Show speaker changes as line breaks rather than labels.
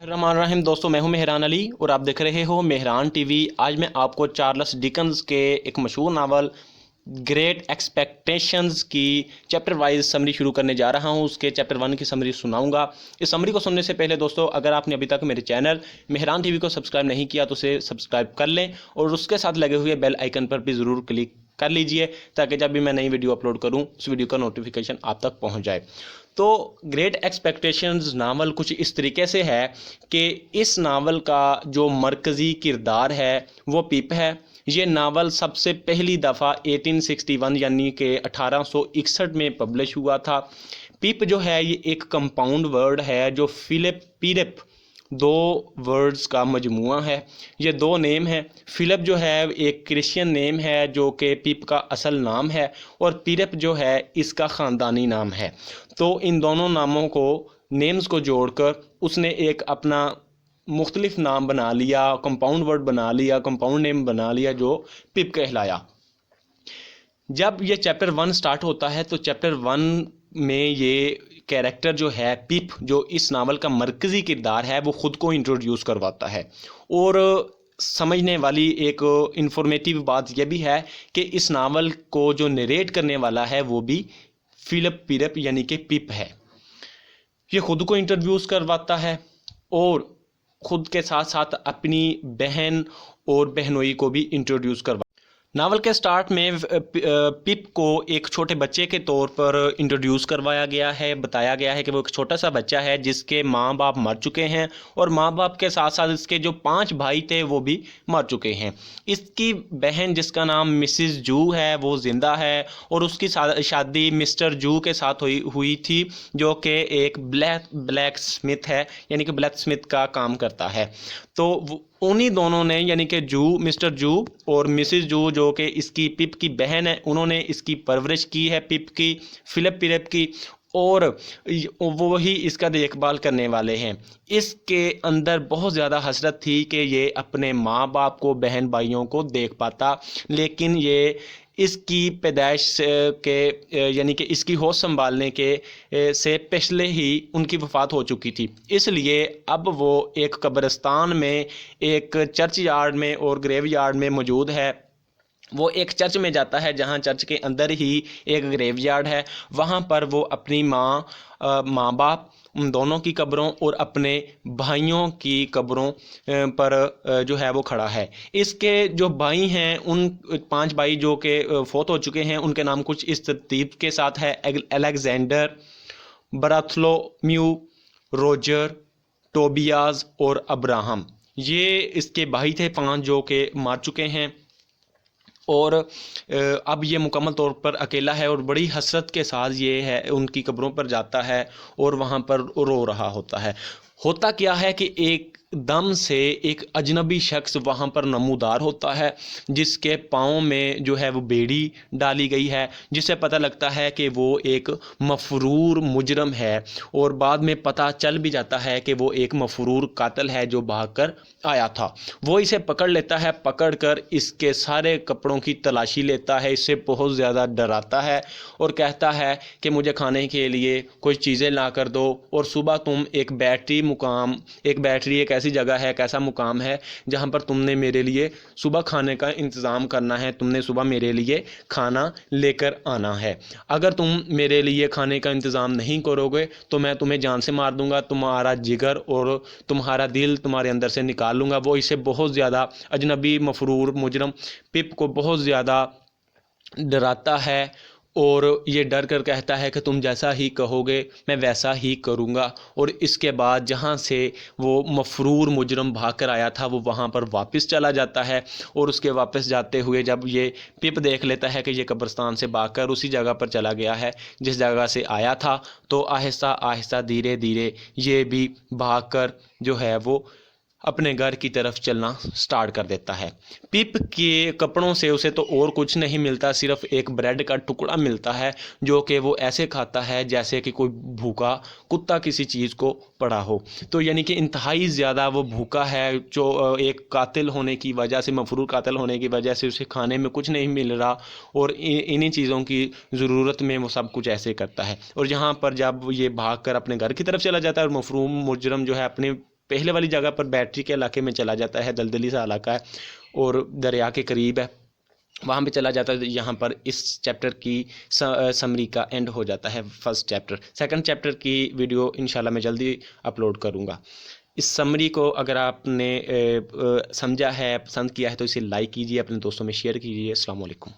रहमान रहीम दोस्तों, मैं हूं मेहरान अली और आप देख रहे हो मेहरान टीवी। आज मैं आपको चार्ल्स डिकन्स के एक मशहूर नावल ग्रेट एक्सपेक्टेशंस की चैप्टर वाइज समरी शुरू करने जा रहा हूं। उसके चैप्टर 1 की समरी सुनाऊंगा। इस समरी को सुनने से पहले दोस्तों, अगर आपने अभी तक मेरे चैनल मेहरान टीवी को सब्सक्राइब नहीं किया तो उसे सब्सक्राइब कर लें और उसके साथ लगे हुए बेल आइकन पर भी ज़रूर क्लिक कर लीजिए ताकि जब भी मैं नई वीडियो अपलोड करूं उस वीडियो का नोटिफिकेशन आप तक पहुंच जाए। तो ग्रेट एक्सपेक्टेशंस नावल कुछ इस तरीके से है कि इस नावल का जो मरकज़ी किरदार है वो पिप है। ये नावल सबसे पहली दफ़ा 1861 यानी कि 1861 में पब्लिश हुआ था। पिप जो है ये एक कंपाउंड वर्ड है जो फिलिप पिरप दो वर्ड्स का मजमूआ है। ये दो नेम है। फिलिप जो है एक क्रिश्चियन नेम है जो कि पिप का असल नाम है और पिरप जो है इसका ख़ानदानी नाम है। तो इन दोनों नामों को नेम्स को जोड़कर उसने एक अपना मुख्तलिफ नाम बना लिया, कंपाउंड वर्ड बना लिया, कंपाउंड नेम बना लिया जो पिप कहलाया। जब ये चैप्टर 1 स्टार्ट होता है तो चैप्टर 1 में ये कैरेक्टर जो है पिप, जो इस नावल का मरकज़ी किरदार है, वो ख़ुद को इंट्रोड्यूस करवाता है। और समझने वाली एक इंफॉर्मेटिव बात यह भी है कि इस नावल को जो नरेट करने वाला है वो भी फिलिप पिरप यानी कि पिप है। ये ख़ुद को इंट्रोड्यूस करवाता है और ख़ुद के साथ साथ अपनी बहन और बहनोई को भी इंट्रोड्यूस करवा। नावल के स्टार्ट में पिप को एक छोटे बच्चे के तौर पर इंट्रोड्यूस करवाया गया है। बताया गया है कि वो एक छोटा सा बच्चा है जिसके माँ बाप मर चुके हैं और माँ बाप के साथ साथ इसके जो 5 भाई थे वो भी मर चुके हैं। इसकी बहन जिसका नाम मिसिस जू है वो ज़िंदा है और उसकी शादी मिस्टर जू के साथ हुई थी जो कि एक ब्लैक स्मिथ है, यानी कि ब्लैक स्मिथ का काम करता है। तो उन्हीं दोनों ने यानी कि मिस्टर जू और मिसिस जू जो कि इसकी पिप की बहन है, उन्होंने इसकी परवरिश की है पिप की, फिलिप पिरप की, और वो ही इसका देखभाल करने वाले हैं। इसके अंदर बहुत ज़्यादा हसरत थी कि ये अपने माँ बाप को, बहन भाइयों को देख पाता, लेकिन ये इसकी पैदाइश के यानी कि इसकी होश संभालने के से पहले ही उनकी वफ़ात हो चुकी थी। इसलिए अब वो एक कब्रिस्तान में, एक चर्च यार्ड में और ग्रेव यार्ड में मौजूद है। वो एक चर्च में जाता है जहाँ चर्च के अंदर ही एक ग्रेव यार्ड है। वहाँ पर वो अपनी माँ बाप उन दोनों की कब्रों और अपने भाइयों की कब्रों पर जो है वो खड़ा है। इसके जो भाई हैं, उन 5 भाई जो कि फौत हो चुके हैं, उनके नाम कुछ इस तरतीब के साथ है: अलेक्जेंडर, बराथलोम्यू, रोजर, टोबियास और अब्राहम। ये इसके भाई थे 5 जो कि मर चुके हैं और अब ये मुकम्मल तौर पर अकेला है और बड़ी हसरत के साथ ये है उनकी कब्रों पर जाता है और वहाँ पर रो रहा होता है। होता क्या है कि एकदम से एक अजनबी शख्स वहाँ पर नमूदार होता है जिसके पाँव में जो है वो बेड़ी डाली गई है, जिससे पता लगता है कि वो एक मफरूर मुजरम है और बाद में पता चल भी जाता है कि वो एक मफरूर कातिल है जो भागकर आया था। वो इसे पकड़ लेता है, पकड़कर इसके सारे कपड़ों की तलाशी लेता है, इससे बहुत ज़्यादा डराता है और कहता है कि मुझे खाने के लिए कुछ चीज़ें ला कर दो और सुबह तुम एक बैटरी एक ऐसी जगह है, एक ऐसा मुकाम है जहाँ पर तुमने मेरे लिए सुबह खाने का इंतज़ाम करना है, तुमने सुबह मेरे लिए खाना लेकर आना है। अगर तुम मेरे लिए खाने का इंतज़ाम नहीं करोगे तो मैं तुम्हें जान से मार दूंगा, तुम्हारा जिगर और तुम्हारा दिल तुम्हारे अंदर से निकाल लूँगा। वो इसे बहुत ज़्यादा, अजनबी मफरूर मुजरम पिप को बहुत ज़्यादा डराता है और ये डर कर कहता है कि तुम जैसा ही कहोगे मैं वैसा ही करूँगा। और इसके बाद जहाँ से वो मफरूर मुजरम भाग कर आया था वो वहाँ पर वापस चला जाता है और उसके वापस जाते हुए जब ये पिप देख लेता है कि ये कब्रिस्तान से भागकर उसी जगह पर चला गया है जिस जगह से आया था, तो आहिस्ता आहिस्ता धीरे धीरे ये भी भागकर जो है वो अपने घर की तरफ चलना स्टार्ट कर देता है। पिप के कपड़ों से उसे तो और कुछ नहीं मिलता, सिर्फ एक ब्रेड का टुकड़ा मिलता है जो कि वो ऐसे खाता है जैसे कि कोई भूखा कुत्ता किसी चीज़ को पड़ा हो। तो यानी कि इंतहाई ज़्यादा वो भूखा है, जो एक कातिल होने की वजह से, मफरूर कातिल होने की वजह से उसे खाने में कुछ नहीं मिल रहा और इन्हीं चीज़ों की ज़रूरत में वो सब कुछ ऐसे करता है। और यहाँ पर जब ये भाग कर अपने घर की तरफ चला जाता है और मफरूर मुजरम जो है अपने پہلے والی جگہ پر بیٹری کے علاقے میں چلا جاتا ہے، دلدلی سا علاقہ ہے اور دریا کے قریب ہے، وہاں پہ چلا جاتا ہے. یہاں پر اس چیپٹر کی سمری کا اینڈ ہو جاتا ہے فرسٹ چیپٹر. سیکنڈ چیپٹر کی ویڈیو انشاءاللہ میں جلدی اپلوڈ کروں گا. اس سمری کو اگر آپ نے سمجھا ہے، پسند کیا ہے تو اسے لائک کیجیے، اپنے دوستوں میں شیئر کیجیے. السلام علیکم.